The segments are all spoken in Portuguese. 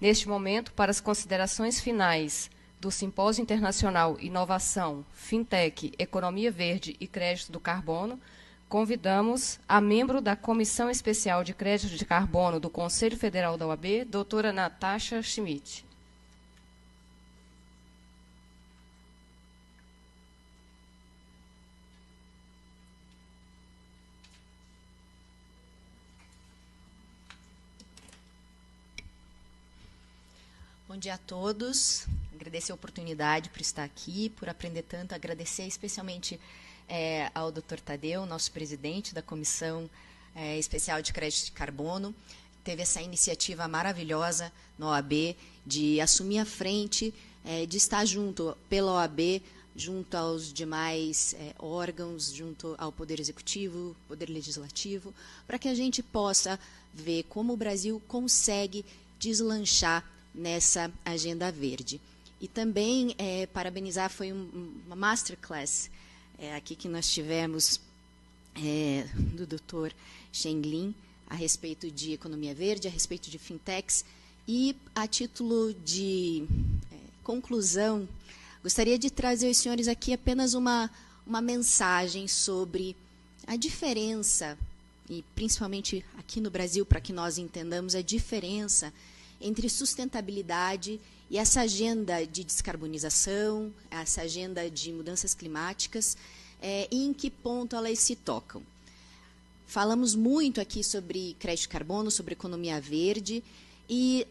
Neste momento, para as considerações finais do Simpósio Internacional Inovação, Fintech, Economia Verde e Crédito do Carbono, convidamos a membro da Comissão Especial de Crédito de Carbono do Conselho Federal da OAB, doutora Natasha Schmidt. Bom dia a todos, agradecer a oportunidade por estar aqui, por aprender tanto, agradecer especialmente ao Dr. Tadeu, nosso presidente da Comissão Especial de Crédito de Carbono, teve essa iniciativa maravilhosa na OAB de assumir a frente, de estar junto pela OAB, junto aos demais órgãos, junto ao Poder Executivo, Poder Legislativo, para que a gente possa ver como o Brasil consegue deslanchar nessa agenda verde. E também parabenizar, foi uma masterclass aqui que nós tivemos do Dr. Sheng Lin a respeito de economia verde, a respeito de fintechs, e a título de conclusão, gostaria de trazer aos senhores aqui apenas uma mensagem sobre a diferença, e principalmente aqui no Brasil, para que nós entendamos a diferença entre sustentabilidade e essa agenda de descarbonização, essa agenda de mudanças climáticas, e em que ponto elas se tocam. Falamos muito aqui sobre crédito de carbono, sobre economia verde, e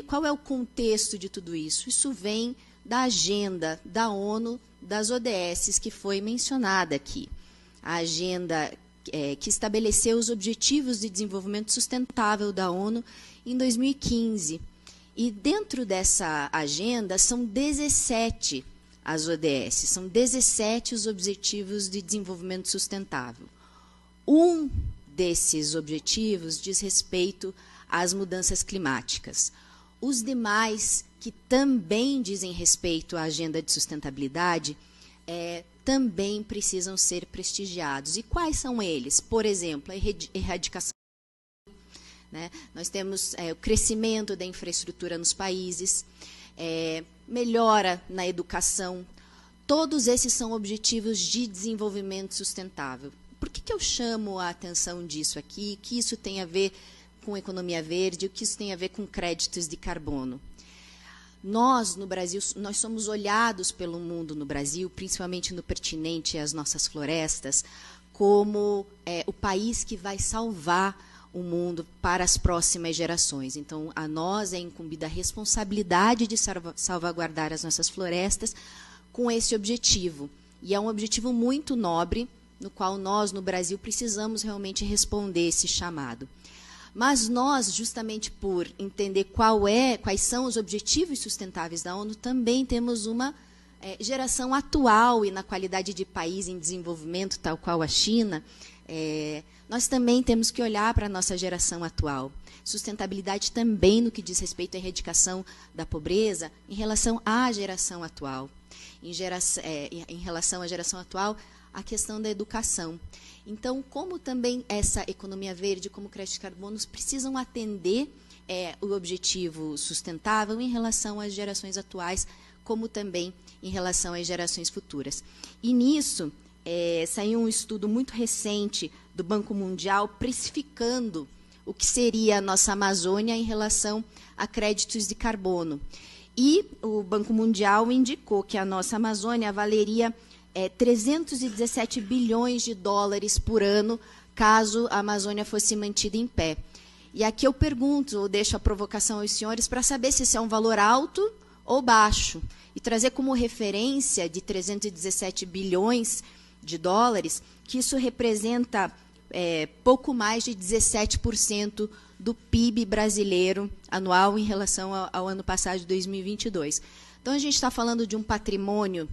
qual é o contexto de tudo isso? Isso vem da agenda da ONU, das ODS, que foi mencionada aqui. A agenda que estabeleceu os Objetivos de Desenvolvimento Sustentável da ONU em 2015. E dentro dessa agenda são 17 as ODS, são 17 os Objetivos de Desenvolvimento Sustentável. Um desses objetivos diz respeito às mudanças climáticas. Os demais, que também dizem respeito à agenda de sustentabilidade, também precisam ser prestigiados. E quais são eles? Por exemplo, a erradicação. Nós temos o crescimento da infraestrutura nos países, melhora na educação. Todos esses são objetivos de desenvolvimento sustentável. Por que eu chamo a atenção disso aqui? O que isso tem a ver com economia verde? O que isso tem a ver com créditos de carbono? Nós, no Brasil, nós somos olhados pelo mundo no Brasil, principalmente no pertinente às nossas florestas, como o país que vai salvar o mundo para as próximas gerações. Então, a nós é incumbida a responsabilidade de salvaguardar as nossas florestas com esse objetivo. E é um objetivo muito nobre, no qual nós, no Brasil, precisamos realmente responder esse chamado. Mas nós, justamente por entender quais são os objetivos sustentáveis da ONU, também temos uma geração atual e na qualidade de país em desenvolvimento, tal qual a China, nós também temos que olhar para a nossa geração atual. Sustentabilidade também no que diz respeito à erradicação da pobreza em relação à geração atual. Em relação à geração atual, a questão da educação. Então, como também essa economia verde, como o crédito de carbono, precisam atender o objetivo sustentável em relação às gerações atuais, como também em relação às gerações futuras. E nisso, saiu um estudo muito recente do Banco Mundial precificando o que seria a nossa Amazônia em relação a créditos de carbono. E o Banco Mundial indicou que a nossa Amazônia valeria 317 bilhões de dólares por ano, caso a Amazônia fosse mantida em pé. E aqui eu pergunto, ou deixo a provocação aos senhores, para saber se esse é um valor alto ou baixo, e trazer como referência de 317 bilhões de dólares, que isso representa pouco mais de 17% do PIB brasileiro anual em relação ao ano passado, de 2022. Então, a gente está falando de um patrimônio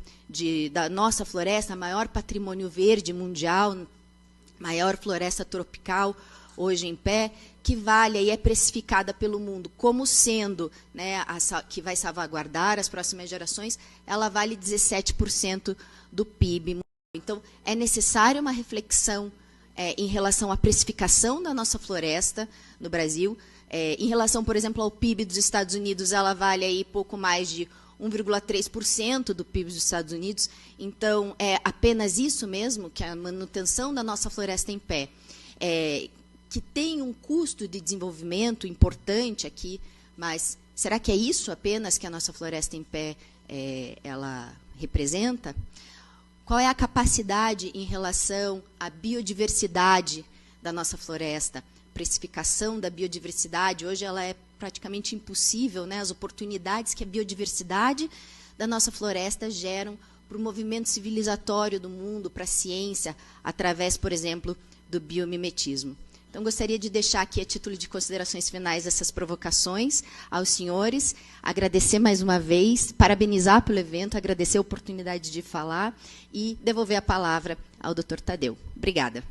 da nossa floresta, maior patrimônio verde mundial, maior floresta tropical, hoje em pé, que vale e é precificada pelo mundo como sendo, que vai salvaguardar as próximas gerações, ela vale 17% do PIB. Então, é necessária uma reflexão em relação à precificação da nossa floresta no Brasil, Em relação, por exemplo, ao PIB dos Estados Unidos, ela vale aí pouco mais de 1,3% do PIB dos Estados Unidos. Então, é apenas isso mesmo, que a manutenção da nossa floresta em pé, que tem um custo de desenvolvimento importante aqui, mas será que é isso apenas que a nossa floresta em pé ela representa? Qual é a capacidade em relação à biodiversidade da nossa floresta? Precificação da biodiversidade, hoje ela é praticamente impossível, né? As oportunidades que a biodiversidade da nossa floresta geram para o movimento civilizatório do mundo, para a ciência, através, por exemplo, do biomimetismo. Então, gostaria de deixar aqui, a título de considerações finais, essas provocações aos senhores, agradecer mais uma vez, parabenizar pelo evento, agradecer a oportunidade de falar e devolver a palavra ao Dr. Tadeu. Obrigada.